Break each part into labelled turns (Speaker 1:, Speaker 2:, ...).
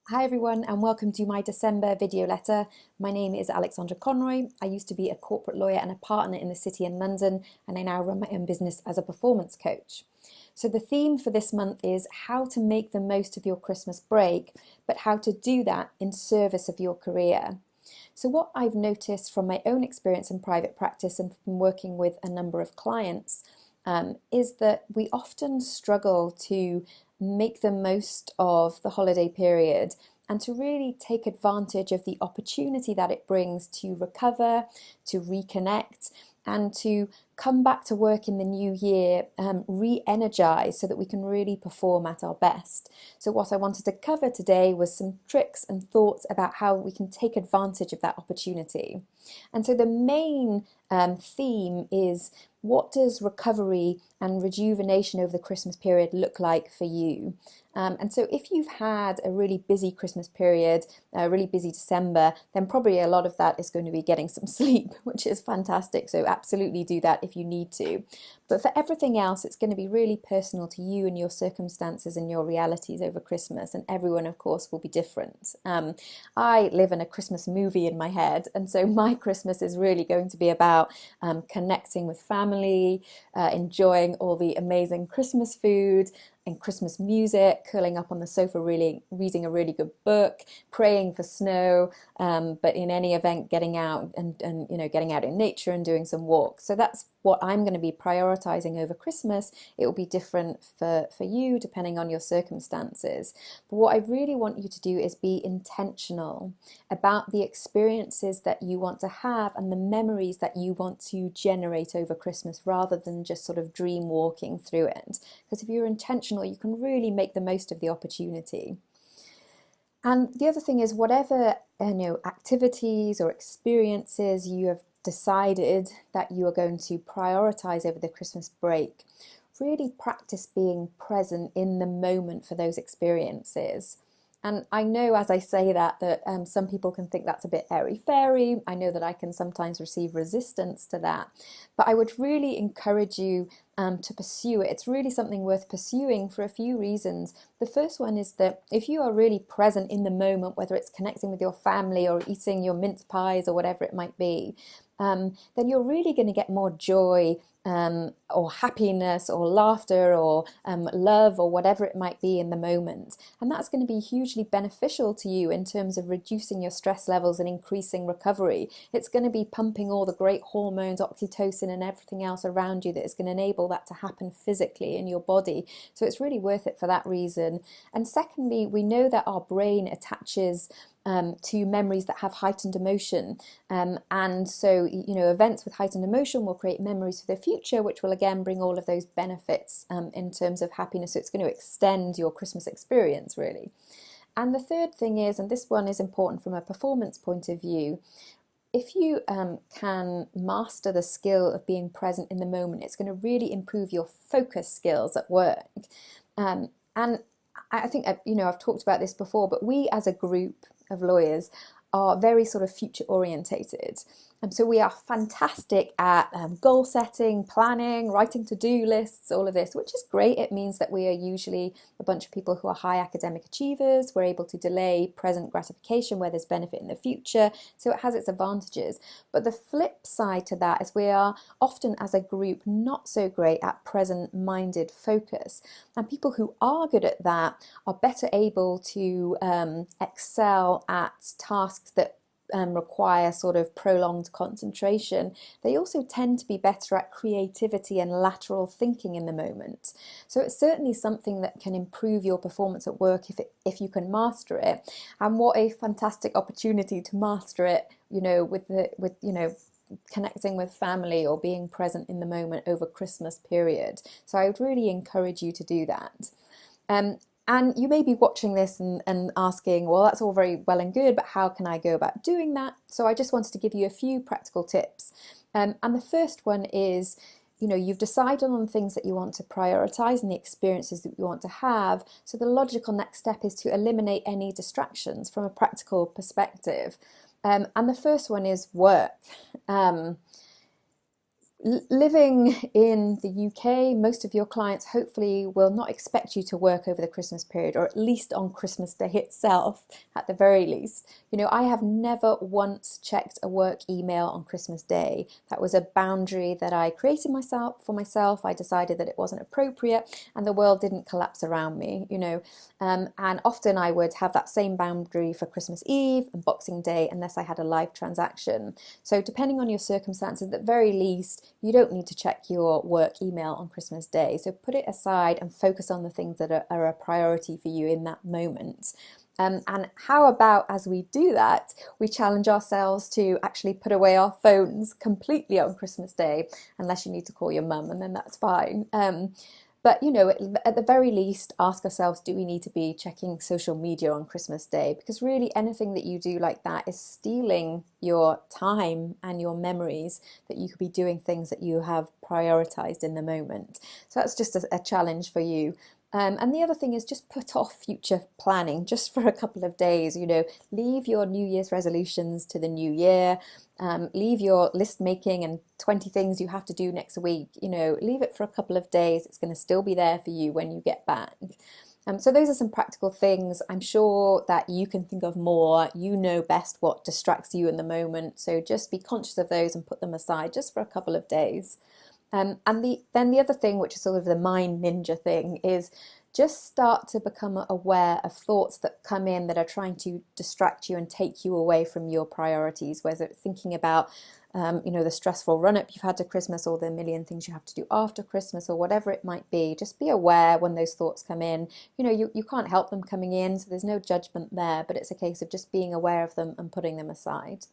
Speaker 1: Hi everyone and welcome to my December video letter. My name is Alexandra Conroy. I used to be a corporate lawyer and a partner in the city in London, and I now run my own business as a performance coach. So the theme for this month is how to make the most of your Christmas break, but how to do that in service of your career. So what I've noticed from my own experience in private practice and from working with a number of clients is that we often struggle to make the most of the holiday period and to really take advantage of the opportunity that it brings to recover, to reconnect, and to come back to work in the new year re-energized so that we can really perform at our best. So what I wanted to cover today was some tricks and thoughts about how we can take advantage of that opportunity. And so the main theme is, what does recovery and rejuvenation over the Christmas period look like for you? And so if you've had a really busy Christmas period, a really busy December, then probably a lot of that is going to be getting some sleep, which is fantastic. So absolutely do that if you need to. But for everything else, it's going to be really personal to you and your circumstances and your realities over Christmas. And everyone, of course, will be different. I live in a Christmas movie in my head. And so my Christmas is really going to be about connecting with family, enjoying all the amazing Christmas food and Christmas music, curling up on the sofa, really reading a really good book, praying for snow, but in any event, getting out and getting out in nature and doing some walks. So that's what I'm going to be prioritizing over Christmas. It will be different for you depending on your circumstances. But what I really want you to do is be intentional about the experiences that you want to have and the memories that you want to generate over Christmas, rather than just sort of dream walking through it. Because if you're intentional, you can really make the most of the opportunity. And the other thing is, whatever activities or experiences you have decided that you are going to prioritize over the Christmas break, really practice being present in the moment for those experiences. And I know as I say that some people can think that's a bit airy-fairy. I know that I can sometimes receive resistance to that. But I would really encourage you to pursue it. It's really something worth pursuing for a few reasons. The first one is that if you are really present in the moment, whether it's connecting with your family or eating your mince pies or whatever it might be, then you're really going to get more joy or happiness or laughter or love or whatever it might be in the moment. And that's going to be hugely beneficial to you in terms of reducing your stress levels and increasing recovery. It's going to be pumping all the great hormones, oxytocin and everything else around you that is going to enable that to happen physically in your body. So it's really worth it for that reason. And secondly, we know that our brain attaches to memories that have heightened emotion. And so, events with heightened emotion will create memories for the future, which will again bring all of those benefits in terms of happiness. So it's going to extend your Christmas experience, really. And the third thing is, and this one is important from a performance point of view, if you can master the skill of being present in the moment, it's going to really improve your focus skills at work. And I think, I've talked about this before, but we as a group of lawyers are very sort of future orientated. And so we are fantastic at goal setting, planning, writing to-do lists, all of this, which is great. It means that we are usually a bunch of people who are high academic achievers. We're able to delay present gratification where there's benefit in the future. So it has its advantages. But the flip side to that is we are often as a group not so great at present-minded focus. And people who are good at that are better able to excel at tasks that require sort of prolonged concentration. They also tend to be better at creativity and lateral thinking in the moment. So it's certainly something that can improve your performance at work if you can master it. And what a fantastic opportunity to master it, with connecting with family or being present in the moment over Christmas period. So I would really encourage you to do that. And you may be watching this and asking, well, that's all very well and good, but how can I go about doing that? So I just wanted to give you a few practical tips. And the first one is, you've decided on things that you want to prioritize and the experiences that you want to have. So the logical next step is to eliminate any distractions from a practical perspective. And the first one is work. Living in the UK, most of your clients hopefully will not expect you to work over the Christmas period, or at least on Christmas Day itself, at the very least. You know, I have never once checked a work email on Christmas Day. That was a boundary that I created for myself. I decided that it wasn't appropriate, and the world didn't collapse around me, you know. And often I would have that same boundary for Christmas Eve and Boxing Day, unless I had a live transaction. So depending on your circumstances, at the very least, you don't need to check your work email on Christmas Day. So put it aside and focus on the things that are a priority for you in that moment. And how about, as we do that, we challenge ourselves to actually put away our phones completely on Christmas Day, unless you need to call your mum, and then that's fine. But, you know, at the very least, ask ourselves, do we need to be checking social media on Christmas Day? Because really anything that you do like that is stealing your time and your memories that you could be doing things that you have prioritized in the moment. So that's just a challenge for you. And the other thing is just put off future planning just for a couple of days. You know, leave your New Year's resolutions to the new year. Leave your list making and 20 things you have to do next week. You know, leave it for a couple of days. It's going to still be there for you when you get back. So those are some practical things. I'm sure that you can think of more. You know best what distracts you in the moment. So just be conscious of those and put them aside just for a couple of days. And then the other thing, which is sort of the mind ninja thing, is just start to become aware of thoughts that come in that are trying to distract you and take you away from your priorities, whether it's thinking about you know, the stressful run-up you've had to Christmas, or the million things you have to do after Christmas, or whatever it might be. Just be aware when those thoughts come in. You know, you can't help them coming in, so there's no judgment there, but it's a case of just being aware of them and putting them aside.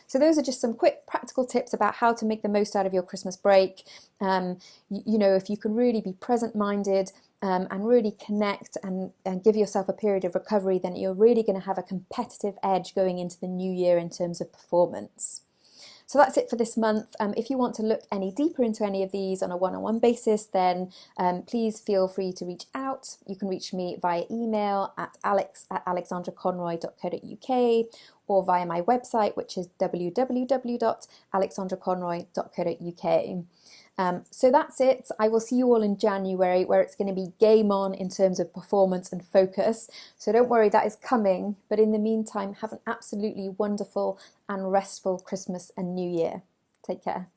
Speaker 1: So those are just some quick practical tips about how to make the most out of your Christmas break. You know, if you can really be present-minded and really connect and give yourself a period of recovery, then you're really going to have a competitive edge going into the new year in terms of performance. So that's it for this month. If you want to look any deeper into any of these on a one-on-one basis, then please feel free to reach out. You can reach me via email at alex@alexandraconroy.co.uk, or via my website, which is www.alexandraconroy.co.uk. So that's it. I will see you all in January, where it's going to be game on in terms of performance and focus. So don't worry, that is coming. But in the meantime, have an absolutely wonderful and restful Christmas and New Year. Take care.